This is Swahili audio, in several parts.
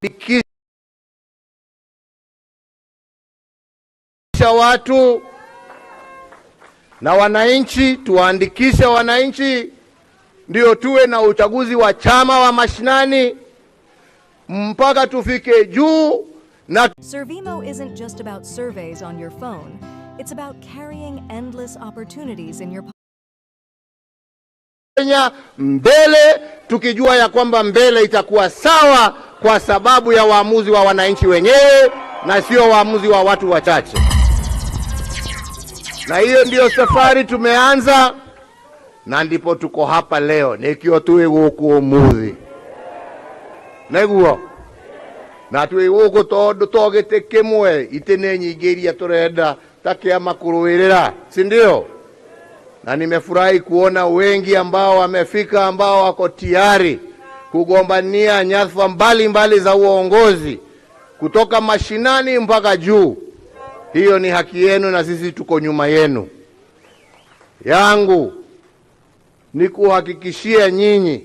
tuandikisha watu na wananchi, tuandikishe wananchi ndio tuwe na uchaguzi wa chama wa mashinani mpaka tufike juu. Na Servimo isn't just about surveys on your phone. It's about carrying endless opportunities in your mbele, tukijua ya kwamba mbele itakuwa sawa kwa sababu ya waamuzi wa wananchi wenyewe na sio waamuzi wa watu wachache. Na hiyo ndio safari tumeanza, na ndipo tuko hapa leo nikio tuwe guku umuthi neguo na tuwe guku tondu togete kimwe itene nyingi iria turenda takiama kuruirira, si ndio? Na nimefurahi kuona wengi ambao wamefika, ambao wako tayari kugombania nyadhifa mbalimbali za uongozi kutoka mashinani mpaka juu. Hiyo ni haki yenu na sisi tuko nyuma yenu. Yangu ni kuhakikishia nyinyi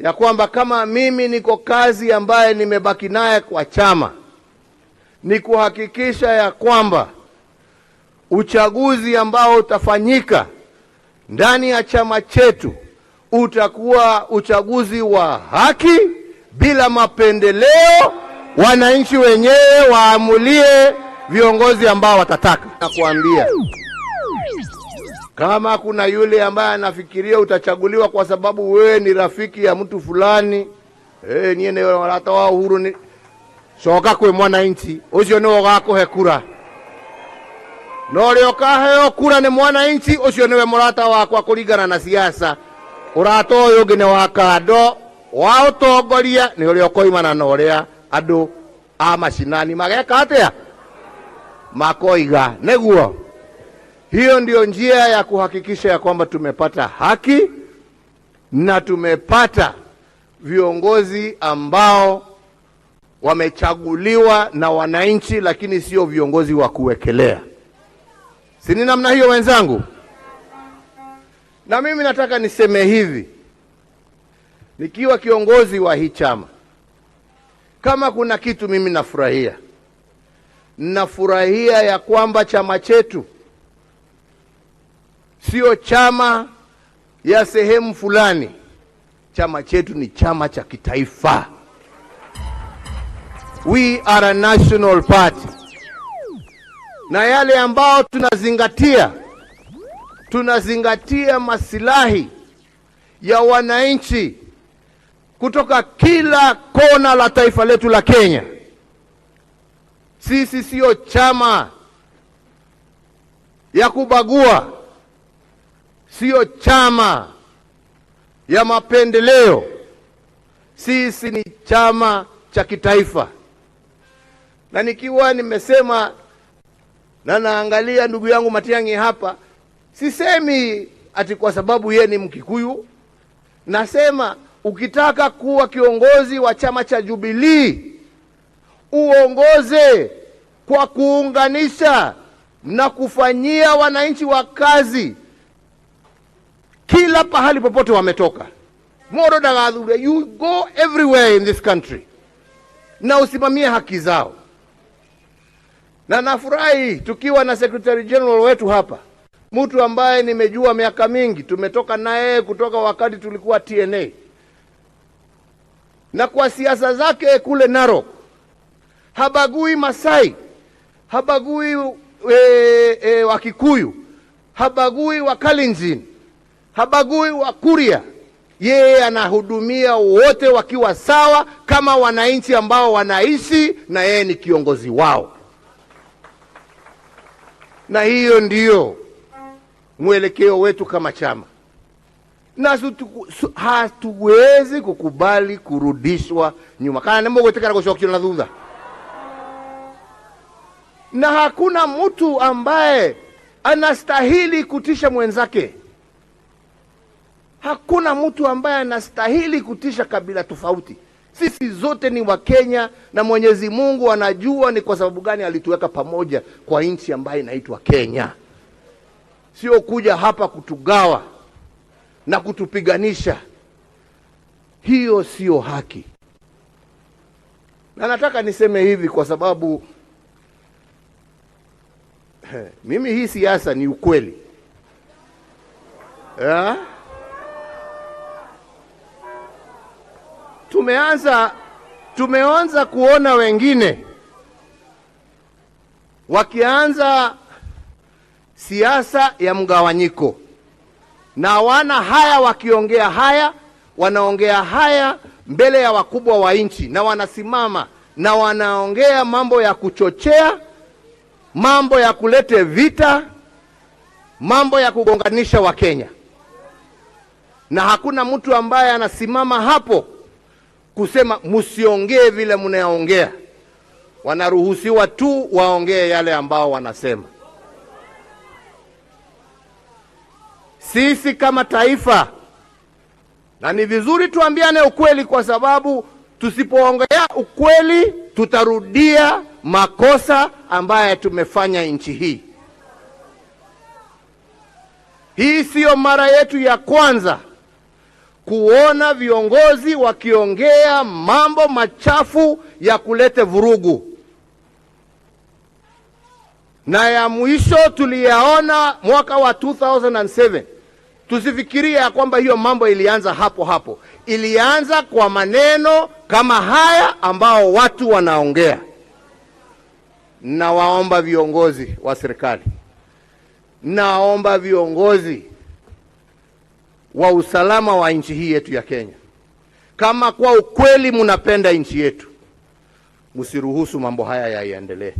ya kwamba kama mimi niko kazi ambaye nimebaki naye kwa chama, ni kuhakikisha ya kwamba uchaguzi ambao utafanyika ndani ya chama chetu utakuwa uchaguzi wa haki bila mapendeleo. Wananchi wenyewe waamulie viongozi ambao watataka. Na kuambia kama kuna yule ambaye anafikiria utachaguliwa kwa sababu wewe ni rafiki ya mtu fulani, niene warata wa Uhuru ni soka kwe mwananchi ucio ni ugakuhe kura, no rio kaheo kura ni mwananchi ucio niwe murata wakwa kuringana na siasa. Urata uyu ungi ni wa kando wa utongoria ni uria koimana na uria andu a mashinani mageka atia makoiga neguo. Hiyo ndio njia ya kuhakikisha ya kwamba tumepata haki na tumepata viongozi ambao wamechaguliwa na wananchi, lakini sio viongozi wa kuwekelea. Si ni namna hiyo wenzangu? Na mimi nataka niseme hivi, nikiwa kiongozi wa hii chama, kama kuna kitu mimi nafurahia ya kwamba chama chetu sio chama ya sehemu fulani. Chama chetu ni chama cha kitaifa. We are a national party. Na yale ambao tunazingatia masilahi ya wananchi kutoka kila kona la taifa letu la Kenya. Sisi sio chama ya kubagua, sio chama ya mapendeleo. Sisi ni chama cha kitaifa. Na nikiwa nimesema na naangalia ndugu yangu Matiang'i hapa, sisemi ati kwa sababu yeye ni Mkikuyu. Nasema ukitaka kuwa kiongozi wa chama cha Jubilee, uongoze kwa kuunganisha na kufanyia wananchi wa kazi kila pahali popote wametoka. Moro dagadhure, you go everywhere in this country na usimamie haki zao. Na nafurahi tukiwa na Secretary General wetu hapa, mtu ambaye nimejua miaka mingi, tumetoka naye kutoka wakati tulikuwa TNA, na kwa siasa zake kule Narok habagui Masai, habagui Wakikuyu, habagui Wakalenjin, habagui Wakuria. Yeye anahudumia wote wakiwa sawa kama wananchi ambao wanaishi na yeye ni kiongozi wao. Na hiyo ndio mwelekeo wetu kama chama. Na hatuwezi kukubali kurudishwa nyuma. Kana nemo gwetekana kushokio na dhudha. Na hakuna mtu ambaye anastahili kutisha mwenzake. Hakuna mtu ambaye anastahili kutisha kabila tofauti. Sisi zote ni Wakenya, na Mwenyezi Mungu anajua ni kwa sababu gani alituweka pamoja kwa nchi ambayo inaitwa Kenya. Sio kuja hapa kutugawa na kutupiganisha. Hiyo sio haki. Na nataka niseme hivi kwa sababu mimi hii siasa ni ukweli. Tumeanza kuona wengine wakianza siasa ya mgawanyiko, na wana haya wakiongea haya, wanaongea haya mbele ya wakubwa wa nchi, na wanasimama na wanaongea mambo ya kuchochea, mambo ya kulete vita, mambo ya kugonganisha Wakenya, na hakuna mtu ambaye anasimama hapo kusema msiongee vile mnaongea. Wanaruhusiwa tu waongee yale ambao wanasema. Sisi kama taifa, na ni vizuri tuambiane ukweli, kwa sababu tusipoongea ukweli tutarudia makosa ambaye tumefanya nchi hii. Hii sio mara yetu ya kwanza kuona viongozi wakiongea mambo machafu ya kulete vurugu, na ya mwisho tuliyaona mwaka wa 2007. Tusifikiria kwamba hiyo mambo ilianza hapo hapo. Ilianza kwa maneno kama haya ambao watu wanaongea. Na waomba viongozi wa serikali, naomba viongozi wa usalama wa nchi hii yetu ya Kenya, kama kwa ukweli mnapenda nchi yetu, msiruhusu mambo haya yaendelee.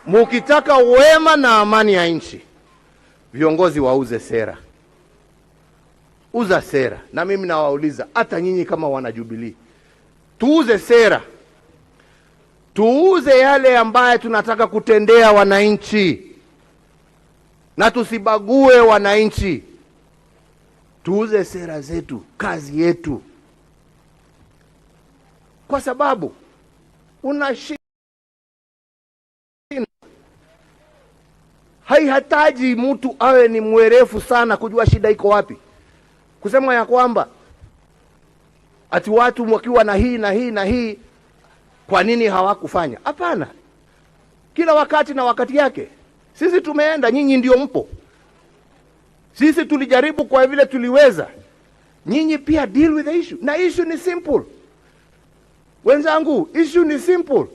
Mukitaka wema na amani ya nchi, viongozi wauze sera. Uza sera. Na mimi nawauliza, hata nyinyi kama wana Jubilee, tuuze sera. Tuuze yale ambaye tunataka kutendea wananchi, na tusibague wananchi. Tuuze sera zetu, kazi yetu, kwa sababu haihitaji mtu awe ni mwerefu sana kujua shida iko wapi, kusema ya kwamba ati watu wakiwa na hii na hii na hii, kwa nini hawakufanya? Hapana, kila wakati na wakati yake. Sisi tumeenda, nyinyi ndio mpo. Sisi tulijaribu kwa vile tuliweza, nyinyi pia deal with the issue. Na issue ni simple wenzangu, issue ni simple.